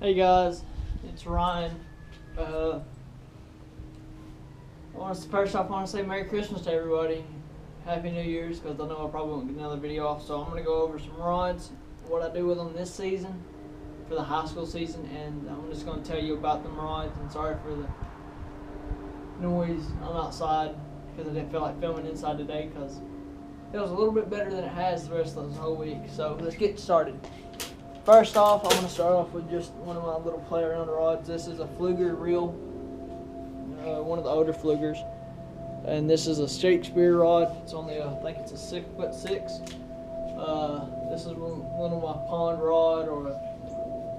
Hey guys, it's Ryan. First off, I want to say Merry Christmas to everybody. Happy New Year's, because I know I probably won't get another video off. So I'm going to go over some rods, what I do with them this season, for the high school season, and I'm just going to tell you about them rods. And sorry for the noise. I'm outside because I didn't feel like filming inside today because it was a little bit better than it has the rest of this whole week. So let's get started. First off, I'm going to start off with just one of my little play around rods. This is a Fluger reel, one of the older Flugers. And this is a Shakespeare rod. It's only, I think it's a 6'6". This is one of my pond rod or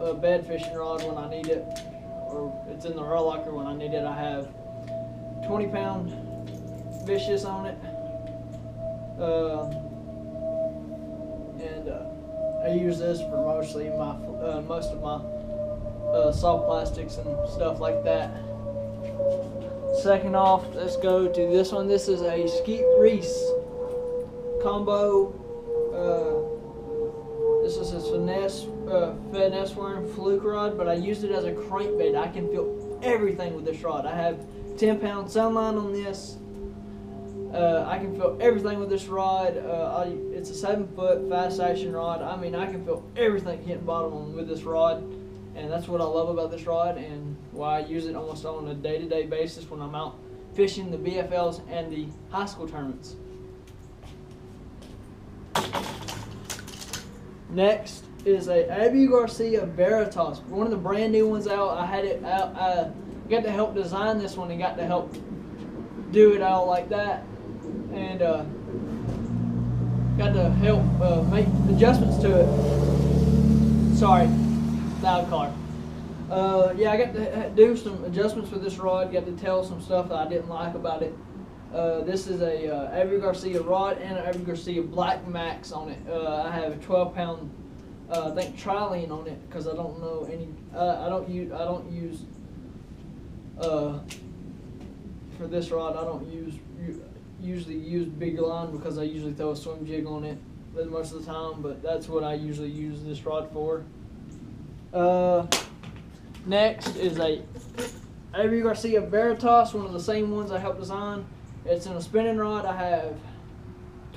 a bed fishing rod when I need it. Or it's in the rail locker when I need it. I have 20-pound vicious on it. I use this for mostly my most of my soft plastics and stuff like that. Second off, let's go to this one. This is a Skeet Reese combo. This is a finesse worm fluke rod, but I used it as a crankbait. I can feel everything with this rod. I have 10-pound sunline on this. I can feel everything with this rod. It's a 7-foot fast action rod. I mean, I can feel everything hitting bottom on with this rod, and that's what I love about this rod and why I use it almost on a day-to-day basis when I'm out fishing the BFLs and the high school tournaments. Next is a Garcia Veritas, one of the brand new ones out. I had it out. I got to help design this one and got to help do it out like that. And got to help make adjustments to it. Sorry, loud car. Yeah, I got to do some adjustments with this rod. Got to tell some stuff that I didn't like about it. This is a Garcia rod and an Garcia Black Max on it. I have a 12-pound, I think, trilene on it because I don't know any. I don't use for this rod. I don't usually use big line because I usually throw a swim jig on it most of the time, but that's what I usually use this rod for. Next is a Garcia Veritas, one of the same ones I helped design. It's in a spinning rod. I have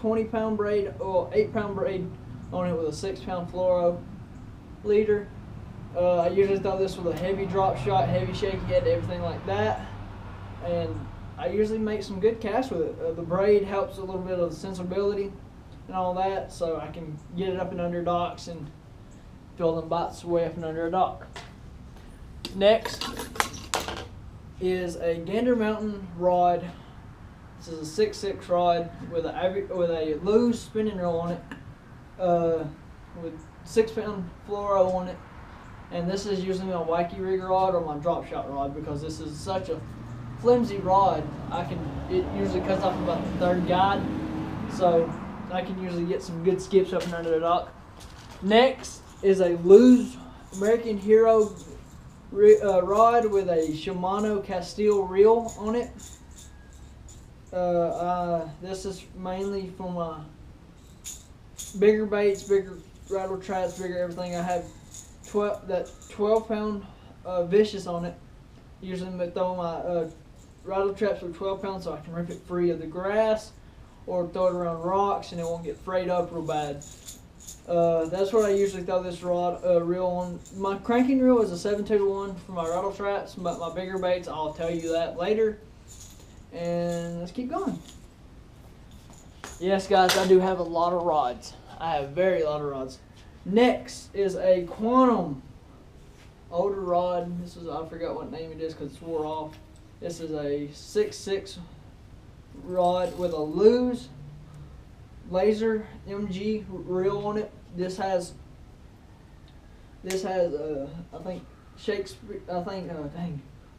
20-pound braid or 8-pound braid on it with a 6-pound fluoro leader. I usually throw this with a heavy drop shot, heavy shaky head, everything like that, and I usually make some good casts with it. The braid helps a little bit of the sensibility and all that, so I can get it up and under docks and fill them bites way up and under a dock. Next is a Gander Mountain rod. This is a 6'6" rod with a loose spinning reel on it, with 6-pound fluoro on it. And this is usually my wacky rig rod or my drop shot rod because this is such a flimsy rod. It usually cuts off about the third guide, so I can usually get some good skips up and under the dock. Next is a loose American Hero rod with a Shimano Castile reel on it. This is mainly for my bigger baits, bigger rattle traps, bigger everything. I have 12-pound vicious on it. Usually throw my rattle traps with 12 pounds so I can rip it free of the grass or throw it around rocks and it won't get frayed up real bad. That's what I usually throw this rod reel on. My cranking reel is a 7-2-1 for my rattle traps, but my bigger baits, I'll tell you that later. And let's keep going. Yes, guys, I do have a lot of rods. I have a lot of rods. Next is a Quantum older rod. This is, I forgot what name it is because it's wore off. This is a 6'6" rod with a loose laser MG reel on it. This has I think Shakespeare.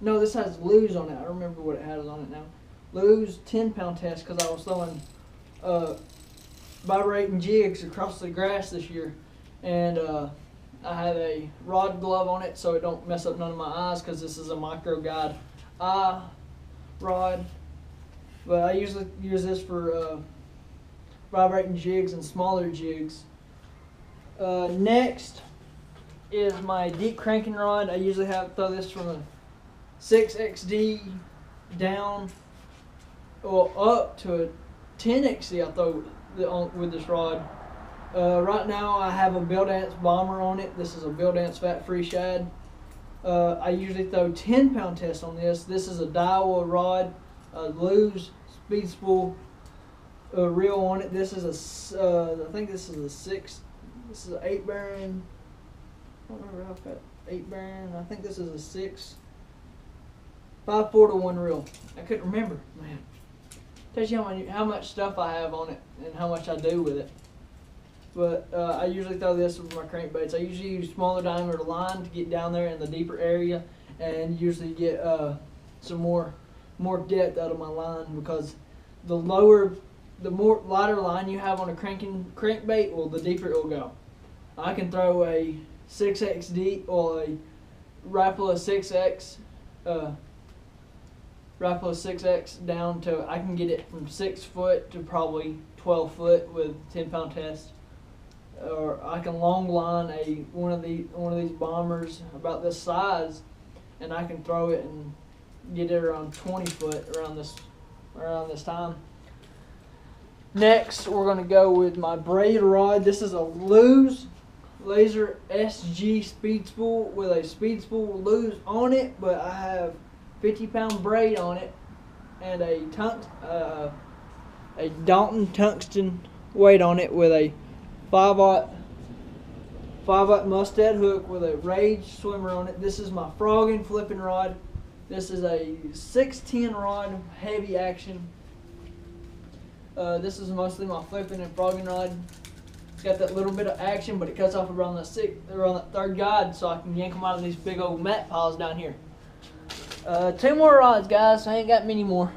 No, this has Lew's on it. I remember what it has on it now. Lew's 10-pound test because I was throwing vibrating jigs across the grass this year, and I have a rod glove on it so it don't mess up none of my eyes because this is a micro guide eye rod. But I usually use this for vibrating jigs and smaller jigs. Next is my deep cranking rod. I usually throw this from a 6XD down or up to a 10XD. I throw with this rod. Right now I have a Bill Dance Bomber on it. This is a Bill Dance Fat Free Shad. I usually throw 10-pound test on this. This is a Daiwa rod, Lose speed spool reel on it. This is I think this is a 6. This is an 8 bearing. I don't remember how fat 8 bearing. I think this is a 6. 5/4 to 1 reel. I couldn't remember, man. Tells you how much stuff I have on it and how much I do with it. But I usually throw this with my crankbaits. I usually use smaller diameter line to get down there in the deeper area, and usually get some more depth out of my line, because the more lighter line you have on a crankbait, well, the deeper it will go. I can throw a 6XD or a Rapala 6X. Rapala 6X down to, I can get it from 6 foot to probably 12 foot with 10-pound test. Or I can long line one of these bombers about this size, and I can throw it and get it around 20 foot around this time. Next, we're gonna go with my braid rod. This is a Lose Laser SG speed spool with a speed spool Lose on it, but I have 50-pound braid on it and a Dalton tungsten weight on it with a 5/0 Mustad hook with a Rage swimmer on it. This is my frogging flipping rod. This is a 610 rod, heavy action. This is mostly my flipping and frogging rod. It's got that little bit of action, but it cuts off around that third guide, so I can yank them out of these big old mat piles down here. 2 more rods, guys. I ain't got many more.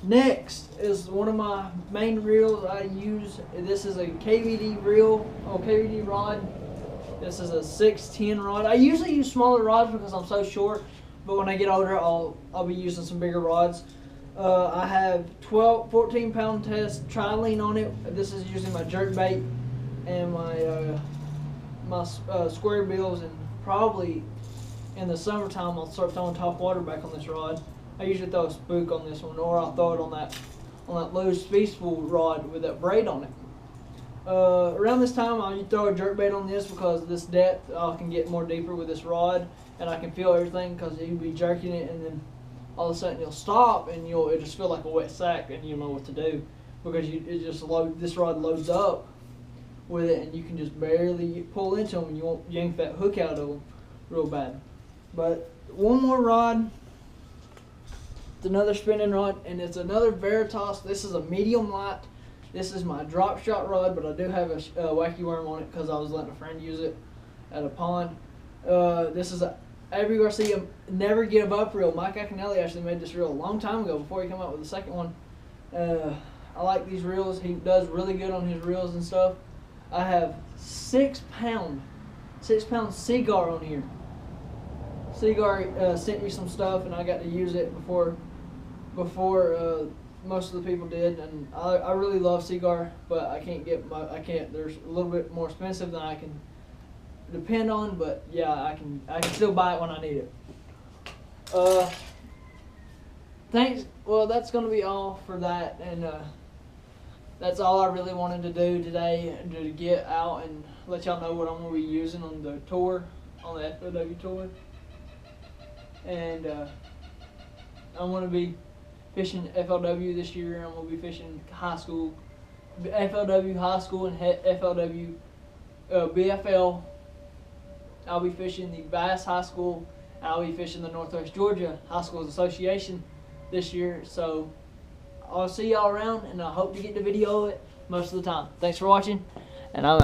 Next is one of my main reels I use. This is a KVD reel, KVD rod. This is a 610 rod. I usually use smaller rods because I'm so short, but when I get older, I'll be using some bigger rods. I have 14-pound test tri-lean on it. This is using my jerk bait and my square bills, and probably in the summertime I'll start throwing top water back on this rod. I usually throw a spook on this one, or I'll throw it on that Lowe's speed spool rod with that braid on it. Around this time, I'll throw a jerk bait on this, because this depth I can get more deeper with this rod, and I can feel everything, because you'll be jerking it, and then all of a sudden you'll stop, and it'll just feel like a wet sack, and you'll know what to do, because this rod loads up with it, and you can just barely pull into them, and you won't yank that hook out of them real bad. But one more rod. It's another spinning rod, and it's another Veritas. This is a medium light. This is my drop shot rod, but I do have a wacky worm on it because I was letting a friend use it at a pond. This is a Avery Garcia Never Give Up reel. Mike Acanelli actually made this reel a long time ago before he came out with the second one. I like these reels. He does really good on his reels and stuff. I have 6-pound Cigar on here. Cigar sent me some stuff, and I got to use it before most of the people did, and I really love Cigar, but I can't. There's a little bit more expensive than I can depend on, but yeah, I can still buy it when I need it. Thanks. Well, that's gonna be all for that, and that's all I really wanted to do today, to get out and let y'all know what I'm gonna be using on the tour, on the FLW tour. And I'm going to be fishing FLW this year. I'm going to be fishing high school, FLW high school, and FLW BFL. I'll be fishing the Bass High School, and I'll be fishing the Northwest Georgia High Schools Association this year. So I'll see y'all around, and I hope to get the video of it most of the time. Thanks for watching, and I'm